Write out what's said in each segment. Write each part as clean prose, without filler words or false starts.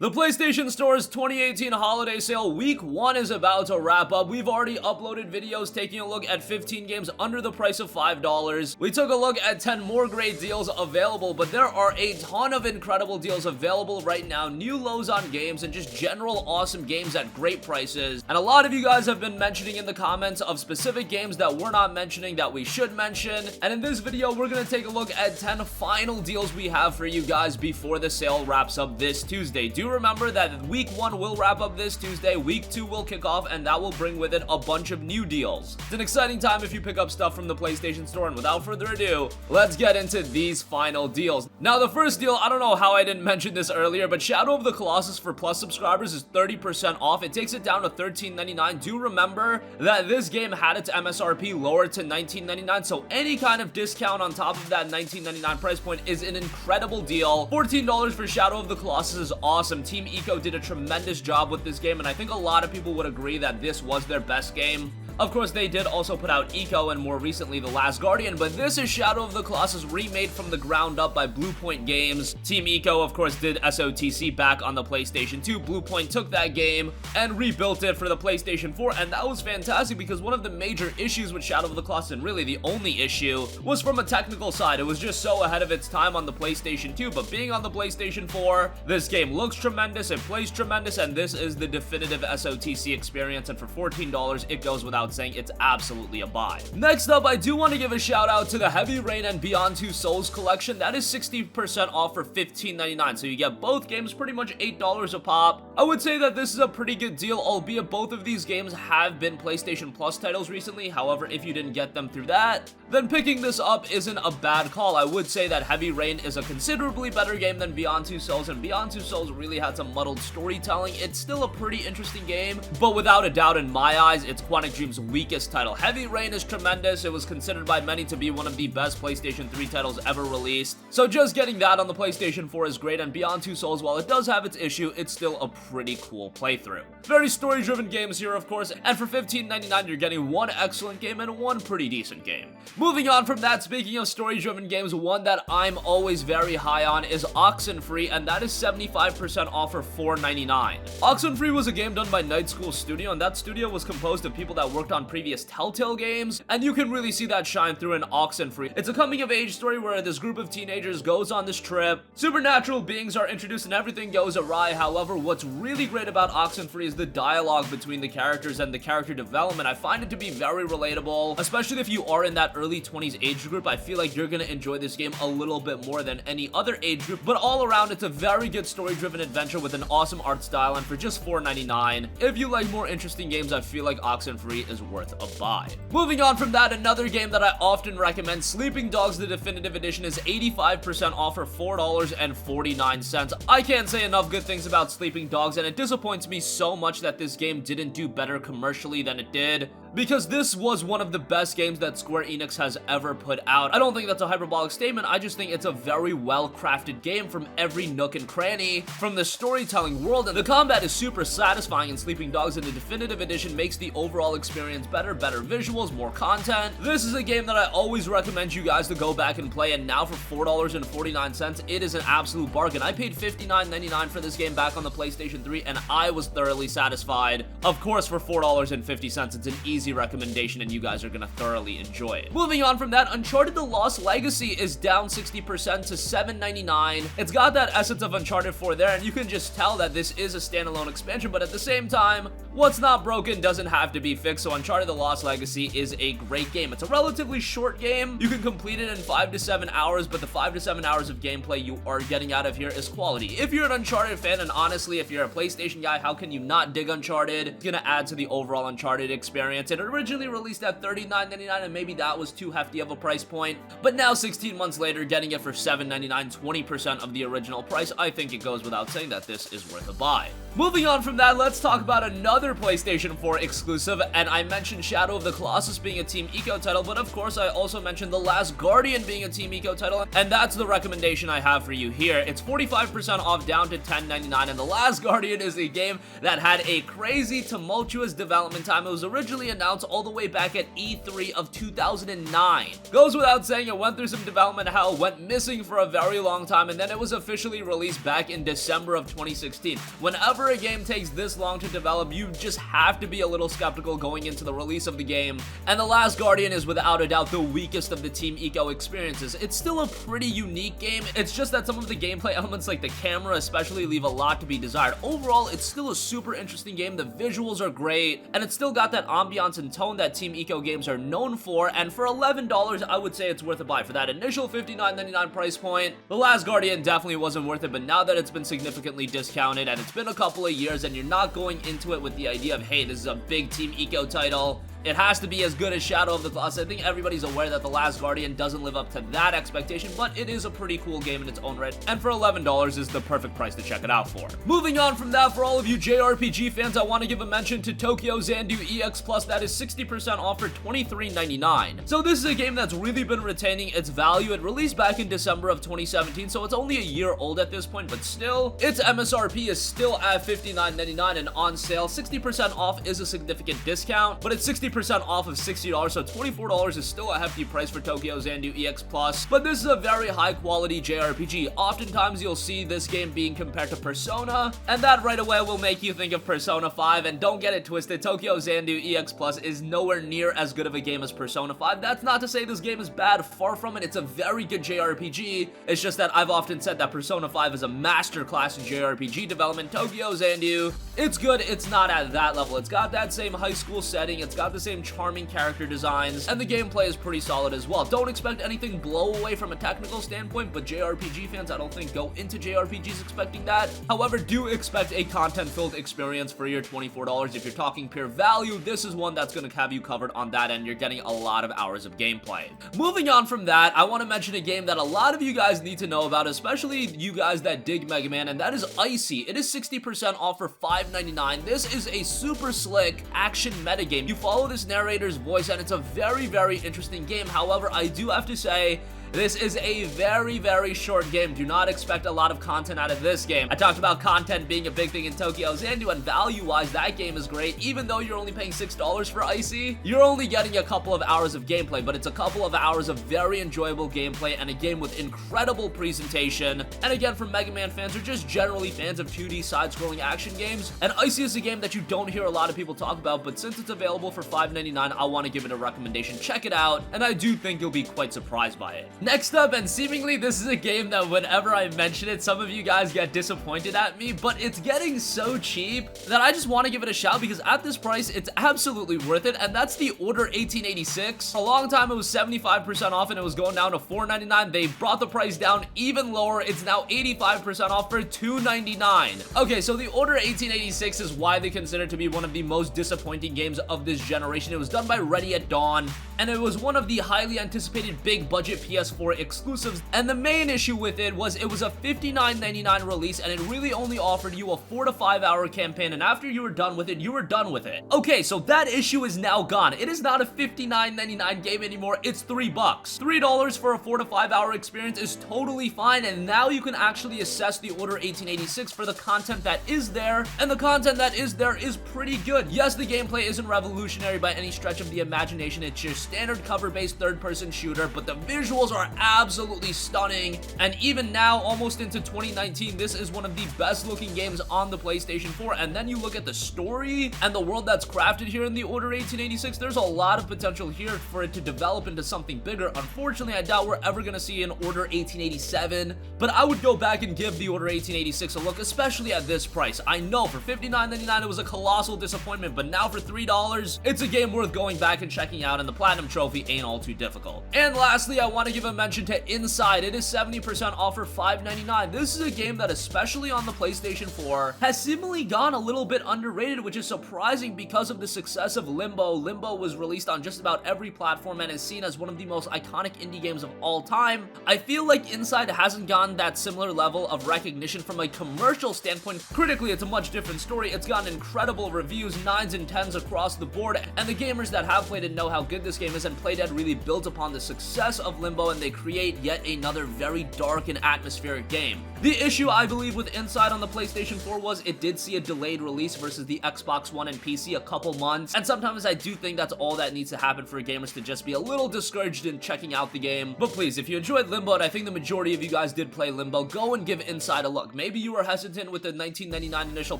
The PlayStation Store's 2018 holiday sale week 1 is about to wrap up. We've already uploaded videos taking a look at 15 games under the price of $5. We took a look at 10 more great deals available, but there are a ton of incredible deals available right now, new lows on games, and just general awesome games at great prices. And a lot of you guys have been mentioning in the comments of specific games that we're not mentioning that we should mention. And in this video, we're going to take a look at 10 final deals we have for you guys before the sale wraps up this Tuesday. Do remember that week 1 will wrap up this Tuesday, week 2 will kick off, and that will bring with it a bunch of new deals. It's an exciting time if you pick up stuff from the PlayStation Store, and without further ado, let's get into these final deals. Now, the first deal, I don't know how I didn't mention this earlier, but Shadow of the Colossus for Plus subscribers is 30% off. It takes it down to $13.99. Do remember that this game had its MSRP lowered to $19.99, so any kind of discount on top of that $19.99 price point is an incredible deal. $14 for Shadow of the Colossus is awesome. Team Eco did a tremendous job with this game, and I think a lot of people would agree that this was their best game. Of course, they did also put out Eco and more recently The Last Guardian, but this is Shadow of the Colossus remade from the ground up by Bluepoint Games. Team Eco, of course, did SOTC back on the PlayStation 2. Bluepoint took that game and rebuilt it for the PlayStation 4, and that was fantastic because one of the major issues with Shadow of the Colossus, and really the only issue, was from a technical side. It was just so ahead of its time on the PlayStation 2, but being on the PlayStation 4, this game looks tremendous, it plays tremendous, and this is the definitive SOTC experience, and for $14, it goes without saying it's absolutely a buy. Next up, I do want to give a shout out to the Heavy Rain and Beyond Two Souls collection. That is 60% off for $15.99, so you get both games pretty much $8 a pop. I would say that this is a pretty good deal, albeit both of these games have been PlayStation Plus titles recently. However, if you didn't get them through that, then picking this up isn't a bad call. I would say that Heavy Rain is a considerably better game than Beyond Two Souls, and Beyond Two Souls really had some muddled storytelling. It's still a pretty interesting game, but without a doubt in my eyes, it's Quantic Dream's weakest title. Heavy Rain is tremendous. It was considered by many to be one of the best PlayStation 3 titles ever released. So just getting that on the PlayStation 4 is great, and Beyond Two Souls, while it does have its issue, it's still a pretty cool playthrough. Very story-driven games here, of course, and for $15.99, you're getting one excellent game and one pretty decent game. Moving on from that, speaking of story-driven games, one that I'm always very high on is Oxenfree, and that is 75% off for $4.99. Oxenfree was a game done by Night School Studio, and that studio was composed of people that worked on previous Telltale games, and you can really see that shine through in Oxenfree. It's a coming-of-age story where this group of teenagers goes on this trip. Supernatural beings are introduced and everything goes awry. However, what's really great about Oxenfree is the dialogue between the characters and the character development. I find it to be very relatable, especially if you are in that early 20s age group. I feel like you're gonna enjoy this game a little bit more than any other age group, but all around, it's a very good story-driven adventure with an awesome art style, and for just $4.99, if you like more interesting games, I feel like Oxenfree is worth a buy. Moving on from that, another game that I often recommend, Sleeping Dogs the Definitive Edition, is 85% off for $4.49. I can't say enough good things about Sleeping Dogs, and it disappoints me so much that this game didn't do better commercially than it did, because this was one of the best games that Square Enix has ever put out. I don't think that's a hyperbolic statement, I just think it's a very well-crafted game from every nook and cranny, from the storytelling world, and the combat is super satisfying in Sleeping Dogs, and the Definitive Edition makes the overall experience better visuals, more content. This is a game that I always recommend you guys to go back and play, and now for $4.49, it is an absolute bargain. I paid $59.99 for this game back on the PlayStation 3, and I was thoroughly satisfied. Of course, for $4.50, it's an easy recommendation, and you guys are gonna thoroughly enjoy it. Moving on from that, Uncharted The Lost Legacy is down 60% to $7.99. It's got that essence of Uncharted 4 there, and you can just tell that this is a standalone expansion, but at the same time, what's not broken doesn't have to be fixed, so Uncharted The Lost Legacy is a great game. It's a relatively short game. You can complete it in 5 to 7 hours, but the 5 to 7 hours of gameplay you are getting out of here is quality. If you're an Uncharted fan, and honestly, if you're a PlayStation guy, how can you not dig Uncharted? It's gonna add to the overall Uncharted experience. It originally released at $39.99, and maybe that was too hefty of a price point, but now 16 months later, getting it for $7.99, 20% of the original price, I think it goes without saying that this is worth a buy. Moving on from that, let's talk about another PlayStation 4 exclusive, and I mentioned Shadow of the Colossus being a Team Eco title, but of course I also mentioned The Last Guardian being a Team Eco title, and that's the recommendation I have for you here. It's 45% off down to $10.99, and The Last Guardian is a game that had a crazy tumultuous development time. It was originally announced announced all the way back at E3 of 2009. Goes without saying, it went through some development hell, went missing for a very long time, and then it was officially released back in December of 2016. Whenever a game takes this long to develop, you just have to be a little skeptical going into the release of the game, and The Last Guardian is without a doubt the weakest of the Team Ico experiences. It's still a pretty unique game, it's just that some of the gameplay elements like the camera especially leave a lot to be desired. Overall, it's still a super interesting game, the visuals are great, and it's still got that ambiance and tone that Team Ico games are known for, and for $11, I would say it's worth a buy. For that initial $59.99 price point, The Last Guardian definitely wasn't worth it, but now that it's been significantly discounted and it's been a couple of years and you're not going into it with the idea of, hey, this is a big Team Ico title, it has to be as good as Shadow of the Colossus. I think everybody's aware that The Last Guardian doesn't live up to that expectation, but it is a pretty cool game in its own right, and for $11 is the perfect price to check it out for. Moving on from that, for all of you JRPG fans, I want to give a mention to Tokyo Xanadu EX Plus. That is 60% off for $23.99. So this is a game that's really been retaining its value. It released back in December of 2017, so it's only a year old at this point, but still, its MSRP is still at $59.99 and on sale. 60% off is a significant discount, but it's 60% off of $60, so $24 is still a hefty price for Tokyo Xanadu EX Plus. But this is a very high quality JRPG. Oftentimes you'll see this game being compared to Persona, and that right away will make you think of Persona 5, and don't get it twisted, Tokyo Xanadu EX Plus is nowhere near as good of a game as Persona 5. That's not to say this game is bad, far from it. It's a very good JRPG. It's just that I've often said that Persona 5 is a masterclass in JRPG development. Tokyo Xanadu, it's good, it's not at that level. It's got that same high school setting, it's got the same charming character designs, and the gameplay is pretty solid as well. Don't expect anything blow away from a technical standpoint, but JRPG fans, I don't think, go into JRPGs expecting that. However, do expect a content-filled experience for your $24. If you're talking pure value, this is one that's going to have you covered on that end. You're getting a lot of hours of gameplay. Moving on from that, I want to mention a game that a lot of you guys need to know about, especially you guys that dig Mega Man, and that is Icy. It is 60% off for $5.99. This is a super slick action metagame. You follow this narrator's voice, and it's a very, very interesting game. However, I do have to say, this is a very, very short game. Do not expect a lot of content out of this game. I talked about content being a big thing in Tokyo Xanadu, and value-wise, that game is great. Even though you're only paying $6 for Icy, you're only getting a couple of hours of gameplay, but it's a couple of hours of very enjoyable gameplay and a game with incredible presentation. And again, for Mega Man fans or just generally fans of 2D side-scrolling action games, and Icy is a game that you don't hear a lot of people talk about, but since it's available for $5.99, I want to give it a recommendation. Check it out, and I do think you'll be quite surprised by it. Next up, and seemingly this is a game that whenever I mention it, some of you guys get disappointed at me, but it's getting so cheap that I just want to give it a shout, because at this price, it's absolutely worth it, and that's the Order 1886. A long time it was 75% off, and it was going down to $4.99. They brought the price down even lower. It's now 85% off for $2.99. Okay, so the Order 1886 is widely considered to be one of the most disappointing games of this generation. It was done by Ready at Dawn, and it was one of the highly anticipated big budget PS4 exclusives, and the main issue with it was a $59.99 release, and it really only offered you a 4 to 5 hour campaign, and after you were done with it, you were done with it. Okay, so that issue is now gone. It is not a $59.99 game anymore, it's $3. $3 for a 4 to 5 hour experience is totally fine, and now you can actually assess the Order 1886 for the content that is there, and the content that is there is pretty good. Yes, the gameplay isn't revolutionary by any stretch of the imagination. It's your standard cover-based third-person shooter, but the visuals are absolutely stunning, and even now, almost into 2019, this is one of the best looking games on the PlayStation 4. And then you look at the story and the world that's crafted here in the Order 1886, there's a lot of potential here for it to develop into something bigger. Unfortunately, I doubt we're ever going to see an Order 1887, but I would go back and give the Order 1886 a look, especially at this price. I know for $59.99 it was a colossal disappointment, but now for $3, it's a game worth going back and checking out, and the Platinum Trophy ain't all too difficult. And lastly, I want to give a mention to Inside. It is 70% off for $5.99. This is a game that, especially on the PlayStation 4, has seemingly gone a little bit underrated, which is surprising because of the success of Limbo. Limbo was released on just about every platform and is seen as one of the most iconic indie games of all time. I feel like Inside hasn't gotten that similar level of recognition from a commercial standpoint. Critically, it's a much different story. It's gotten incredible reviews, 9s and 10s across the board, and the gamers that have played it know how good this game is, and Playdead really built upon the success of Limbo, and they create yet another very dark and atmospheric game. The issue, I believe, with Inside on the PlayStation 4 was it did see a delayed release versus the Xbox One and PC a couple months, and sometimes I do think that's all that needs to happen for gamers to just be a little discouraged in checking out the game. But please, if you enjoyed Limbo, and I think the majority of you guys did play Limbo, go and give Inside a look. Maybe you were hesitant with the $19.99 initial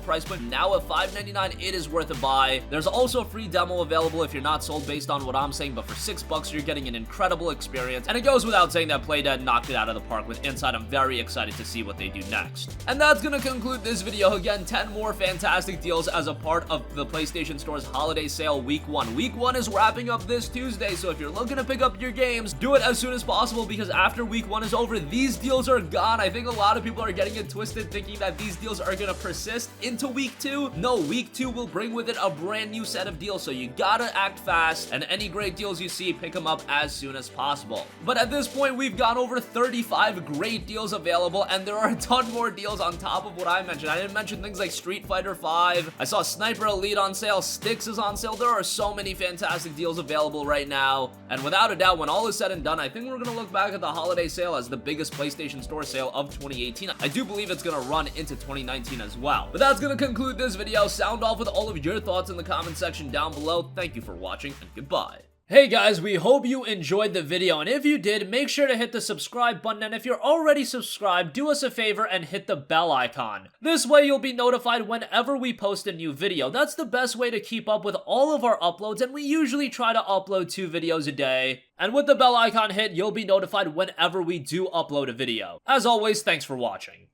price, but now at $5.99, it is worth a buy. There's also a free demo available if you're not sold based on what I'm saying, but for $6, you're getting an incredible experience, and it goes without saying that Playdead knocked it out of the park with Inside. I'm very excited to see what they do next. And that's gonna conclude this video. Again, 10 more fantastic deals as a part of the PlayStation Store's holiday sale week 1. Week 1 is wrapping up this Tuesday, so if you're looking to pick up your games, do it as soon as possible, because after week 1 is over, these deals are gone. I think a lot of people are getting it twisted, thinking that these deals are gonna persist into week 2. No, week 2 will bring with it a brand new set of deals, so you gotta act fast, and any great deals you see, pick them up as soon as possible. But at this point, we've gone over 35 great deals available, and there are a ton more deals on top of what I mentioned. I didn't mention things like Street Fighter 5. I saw Sniper Elite on sale. Styx is on sale. There are so many fantastic deals available right now, and without a doubt, when all is said and done, I think we're gonna look back at the holiday sale as the biggest PlayStation Store sale of 2018. I do believe it's gonna run into 2019 as well. But that's gonna conclude this video. Sound off with all of your thoughts in the comment section down below. Thank you for watching, and goodbye. Hey guys, we hope you enjoyed the video, and if you did, make sure to hit the subscribe button, and if you're already subscribed, do us a favor and hit the bell icon. This way you'll be notified whenever we post a new video. That's the best way to keep up with all of our uploads, and we usually try to upload 2 videos a day. And with the bell icon hit, you'll be notified whenever we do upload a video. As always, thanks for watching.